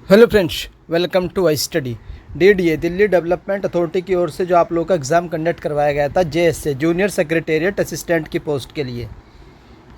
Hello friends, welcome to I study. DDA Delhi Development Authority की ओर से जो आप लोगों का एग्ज़ाम कंडक्ट करवाया गया था जेएसए जूनियर सेक्रेटेरिएट असिस्टेंट की पोस्ट के लिए,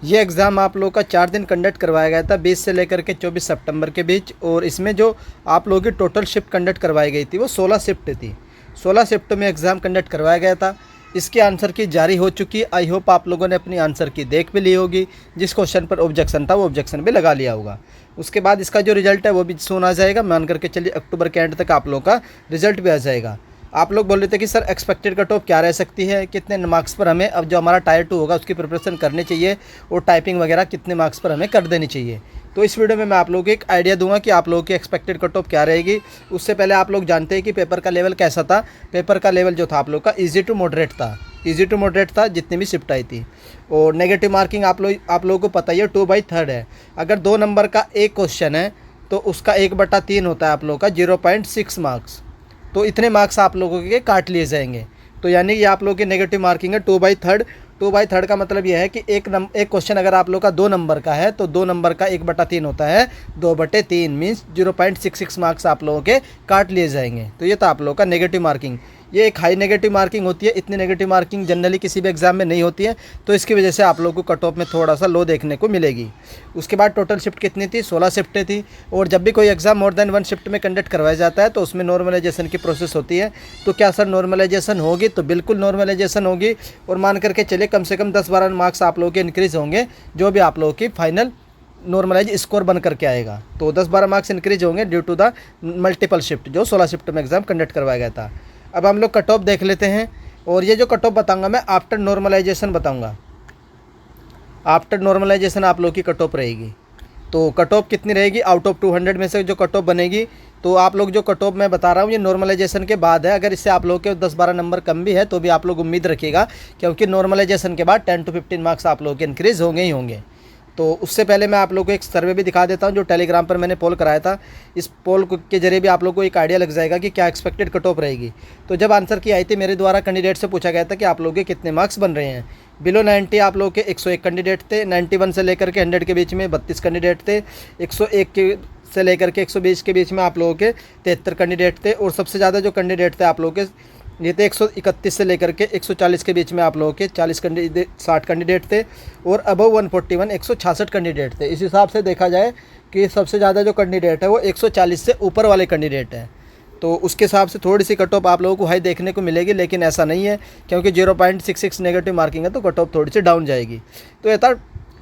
ये एग्ज़ाम आप लोगों का 4 दिन कंडक्ट करवाया गया था 20 से लेकर के 24 सितंबर के बीच। और इसमें जो आप लोगों की टोटल शिफ्ट कंडक्ट करवाई गई थी वो 16 शिफ्ट थी। 16 शिफ्ट में एग्ज़ाम कंडक्ट करवाया गया था। इसके आंसर की जारी हो चुकी। आई होप आप लोगों ने अपनी आंसर की देख भी ली होगी। जिस क्वेश्चन पर ऑब्जेक्शन था वो ऑब्जेक्शन भी लगा लिया होगा। उसके बाद इसका जो रिजल्ट है वो भी सुन आ जाएगा। मान करके चलिए अक्टूबर के एंड तक आप लोगों का रिजल्ट भी आ जाएगा। आप लोग बोल रहे थे कि सर एक्सपेक्टेड कट ऑफ क्या रह सकती है, कितने मार्क्स पर हमें अब जो हमारा टायर 2 होगा उसकी प्रिपरेशन करनी चाहिए और टाइपिंग वगैरह कितने मार्क्स पर हमें कर देनी चाहिए। तो इस वीडियो में मैं आप लोगों को एक आइडिया दूंगा कि आप लोगों की एक्सपेक्टेड कट ऑफ क्या रहेगी। उससे पहले आप लोग जानते हैं कि पेपर का लेवल कैसा था। पेपर का लेवल जो था आप लोग का ईजी टू मॉडरेट था। ईजी टू मॉडरेट था जितनी भी शिफ्ट आई थी। और नेगेटिव मार्किंग आप लोगों को पता ही है 2/3 है। अगर 2 नंबर का एक क्वेश्चन है तो उसका 1/3 होता है आप लोगों का 0.6 मार्क्स। तो इतने मार्क्स आप लोगों के काट लिए जाएंगे। तो यानी ये आप लोगों की नेगेटिव मार्किंग है 2/3। 2/3 का मतलब यह है कि एक क्वेश्चन अगर आप लोग का 2 नंबर का है तो 2 नंबर का 1/3 होता है 2/3 मीन्स 0.66 मार्क्स आप लोगों के काट लिए जाएंगे। तो ये था आप लोगों का नेगेटिव मार्किंग। ये एक हाई नेगेटिव मार्किंग होती है। इतनी नेगेटिव मार्किंग जनरली किसी भी एग्जाम में नहीं होती है। तो इसकी वजह से आप लोगों को कट ऑफ में थोड़ा सा लो देखने को मिलेगी। उसके बाद टोटल शिफ्ट कितनी थी? 16 शिफ्टें थी। और जब भी कोई एग्जाम मोर देन 1 शिफ्ट में कंडक्ट करवाया जाता है तो उसमें नॉर्मलाइजेशन की प्रोसेस होती है। तो क्या सर नॉर्मलाइजेशन होगी? तो बिल्कुल नॉर्मलाइजेशन होगी। और मान करके चलिए कम से कम 10-12 मार्क्स आप लोगों के इंक्रीज़ होंगे जो भी आप लोगों की फाइनल नॉर्मलाइज स्कोर बन करके आएगा। तो 10-12 मार्क्स इंक्रीज होंगे due to the multiple shift जो 16 शिफ्ट में एग्जाम कंडक्ट करवाया गया था। अब हम लोग कट ऑफ देख लेते हैं। और ये जो कट ऑफ बताऊँगा मैं आफ्टर नॉर्मलाइजेशन बताऊँगा। आफ्टर नॉर्मलाइजेशन आप लोग की कट ऑफ रहेगी। तो कट ऑफ कितनी रहेगी? आउट ऑफ 200 में से जो कट ऑफ बनेगी, तो आप लोग जो कट ऑफ मैं बता रहा हूँ ये नॉर्मलाइजेशन के बाद है। अगर इससे आप लोग के 10-12 नंबर कम भी है तो भी आप लोग उम्मीद रखिएगा, क्योंकि नॉर्मलाइजेशन के बाद 10 to 15 मार्क्स आप लोग के इंक्रीज़ होंगे ही होंगे। तो उससे पहले मैं आप लोगों को एक सर्वे भी दिखा देता हूं जो टेलीग्राम पर मैंने पोल कराया था। इस पोल के जरिए भी आप लोगों को एक आइडिया लग जाएगा कि क्या एक्सपेक्टेड कट ऑफ रहेगी। तो जब आंसर की आई थी मेरे द्वारा कैंडिडेट से पूछा गया था कि आप लोगों के कितने मार्क्स बन रहे हैं। बिलो 90 आप लोगों के 101 कैंडिडेट थे। 91 से लेकर के 100 के बीच में 32 कैंडिडेट थे। 101 के से लेकर के 120 के बीच में आप लोगों के 73 कैंडिडेट थे। और सबसे ज़्यादा जो कैंडिडेट थे आप लोगों के ये थे 131 से लेकर के 140 के बीच में आप लोगों के 60 कैंडिडेट थे। और अबव 141 166 कैंडिडेट थे। इस हिसाब से देखा जाए कि सबसे ज़्यादा जो कैंडिडेट है वो 140 से ऊपर वाले कैंडिडेट हैं। तो उसके हिसाब से थोड़ी सी कट ऑफ आप लोगों को हाई देखने को मिलेगी, लेकिन ऐसा नहीं है क्योंकि 0.66 नेगेटिव मार्किंग है तो कट ऑफ थोड़ी सी डाउन जाएगी। तो ये था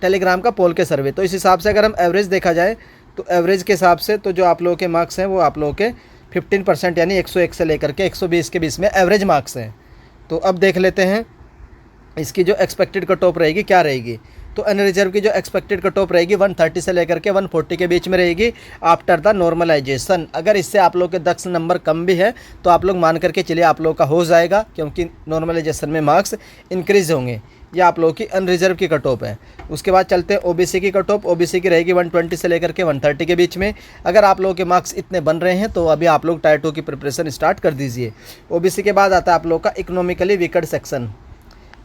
टेलीग्राम का पोल के सर्वे। तो इस हिसाब से अगर हम एवरेज देखा जाए तो एवरेज के हिसाब से तो जो आप लोगों के मार्क्स हैं वो आप लोगों के 15% यानी 101 से लेकर के 120 के बीच में एवरेज मार्क्स हैं। तो अब देख लेते हैं इसकी जो एक्सपेक्टेड कट ऑफ रहेगी क्या रहेगी। तो अनरिजर्व की जो एक्सपेक्टेड कट ऑफ रहेगी 130 से लेकर के 140 के बीच में रहेगी आफ्टर द नॉर्मलाइजेशन। अगर इससे आप लोग के 10 नंबर कम भी है तो आप लोग मान करके चलिए आप लोग का हो जाएगा, क्योंकि नॉर्मलाइजेशन में मार्क्स इंक्रीज होंगे। यह आप लोगों की अनरिजर्व की कट ऑफ है। उसके बाद चलते हैं ओबीसी की कट ऑफ। ओबीसी की रहेगी 120 से लेकर के 130 के बीच में। अगर आप लोगों के मार्क्स इतने बन रहे हैं तो अभी आप लोग टायर 2 की प्रिपरेशन स्टार्ट कर दीजिए। ओबीसी के बाद आता है आप लोग का इकोनॉमिकली वीकर सेक्शन।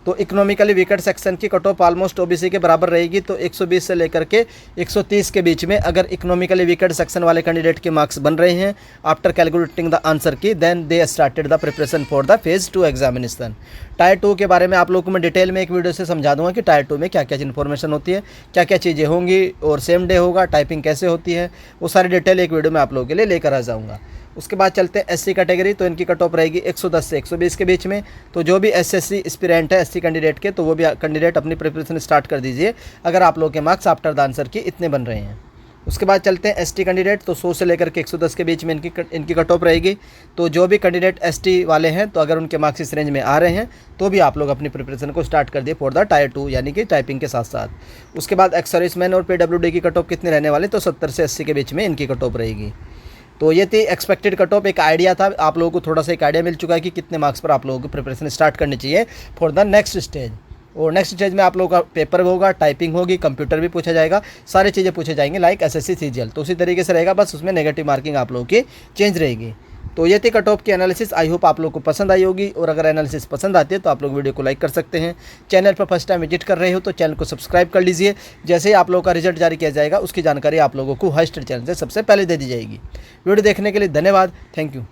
तो इकोनॉमिकली वीकर सेक्शन की कट ऑफ ऑलमोस्ट ओबीसी के बराबर रहेगी। तो 120 से लेकर के 130 के बीच में अगर इकोनॉमिकली वीकर सेक्शन वाले कैंडिडेट के मार्क्स बन रहे हैं after calculating the answer key, then they started the preparation for the phase 2 examination. Tier 2 के बारे में आप लोगों को मैं डिटेल में एक वीडियो से समझा दूंगा कि टायर 2 में क्या क्या इन्फॉर्मेशन होती है, क्या क्या चीज़ें होंगी और सेम डे होगा, टाइपिंग कैसे होती है, वो सारी डिटेल एक वीडियो में आप लोगों के लिए लेकर आ जाऊँगा। उसके बाद चलते हैं एससी कैटेगरी। तो इनकी कट ऑफ रहेगी 110 से 120 के बीच में। तो जो भी एसएससी एस्पिरेंट है एससी कैंडिडेट के, तो वो भी कैंडिडेट अपनी प्रिपरेशन स्टार्ट कर दीजिए अगर आप लोगों के मार्क्स आफ्टर द आंसर की इतने बन रहे हैं। उसके बाद चलते हैं एसटी कैंडिडेट। तो 100 से लेकर के 110 के बीच में इनकी कट ऑफ रहेगी। तो जो भी कैंडिडेट एसटी वाले हैं तो अगर उनके मार्क्स इस रेंज में आ रहे हैं तो भी आप लोग अपनी प्रिपरेशन को स्टार्ट कर दिए फॉर द टायर 2 यानी कि टाइपिंग के साथ साथ। उसके बाद एक्स सर्विसमैन और पीडब्ल्यूडी की कट ऑफ कितने रहने वाले? तो 70 से 80 के बीच में इनकी कट ऑफ रहेगी। तो ये थी एक्सपेक्टेड कट ऑफ। एक आइडिया था, आप लोगों को थोड़ा सा एक आइडिया मिल चुका है कि कितने मार्क्स पर आप लोगों को प्रिपरेशन स्टार्ट करनी चाहिए फॉर द नेक्स्ट स्टेज। और नेक्स्ट स्टेज में आप लोगों का पेपर होगा, टाइपिंग होगी, कंप्यूटर भी पूछा जाएगा, सारी चीज़ें पूछे जाएंगे लाइक एसएससी सीजीएल। तो उसी तरीके से रहेगा, बस उसमें नेगेटिव मार्किंग आप लोगों की चेंज रहेगी। तो ये थी कट ऑफ की एनालिसिस। आई होप आप लोग को पसंद आई होगी। और अगर एनालिसिस पसंद आती है तो आप लोग वीडियो को लाइक कर सकते हैं। चैनल पर फर्स्ट टाइम विजिट कर रहे हो तो चैनल को सब्सक्राइब कर लीजिए। जैसे ही आप लोगों का रिजल्ट जारी किया जाएगा उसकी जानकारी आप लोगों को हॉस्टल चैनल से सबसे पहले दे दी जाएगी। वीडियो देखने के लिए धन्यवाद। Thank you.